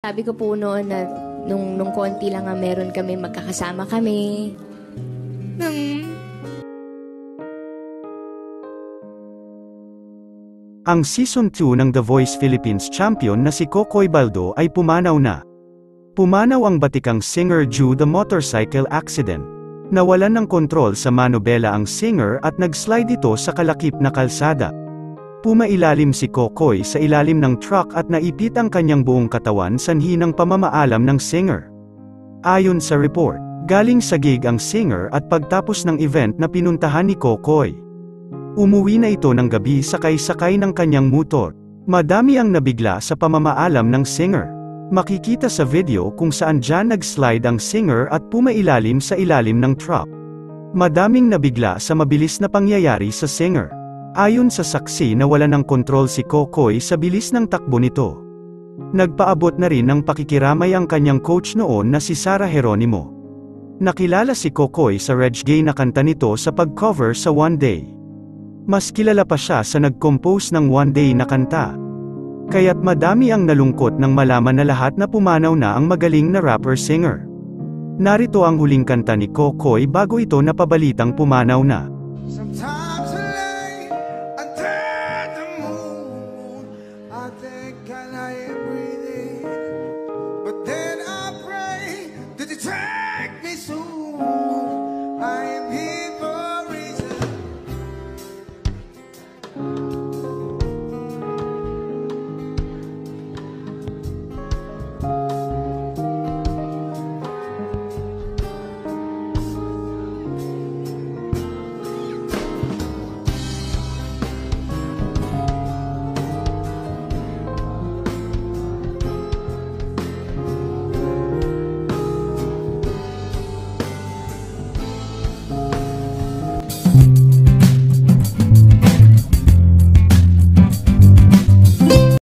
Sabi ko po noon na nung konti lang nga meron kami, magkakasama kami. Ang Season 2 ng The Voice Philippines champion na si Kokoy Baldo ay pumanaw na. Pumanaw ang batikang singer due the motorcycle accident. Nawalan ng kontrol sa manobela ang singer at nag-slide ito sa kalakip na kalsada. Pumailalim si Kokoy sa ilalim ng truck at naipit ang kanyang buong katawan sanhi ng pamamaalam ng singer. Ayon sa report, galing sa gig ang singer at pagtapos ng event na pinuntahan ni Kokoy. Umuwi na ito ng gabi sakay-sakay ng kanyang motor. Madami ang nabigla sa pamamaalam ng singer. Makikita sa video kung saan dyan nag-slide ang singer at pumailalim sa ilalim ng truck. Madaming nabigla sa mabilis na pangyayari sa singer. Ayon sa saksi nawala ng kontrol si Kokoy sa bilis ng takbo nito. Nagpaabot na rin ng pakikiramay ang kanyang coach noon na si Sarah Geronimo. Nakilala si Kokoy sa reggae na kanta nito sa pag-cover sa One Day. Mas kilala pa siya sa nag-compose ng One Day na kanta. Kaya't madami ang nalungkot nang malaman na lahat na pumanaw na ang magaling na rapper-singer. Narito ang huling kanta ni Kokoy bago ito napabalitang pumanaw na.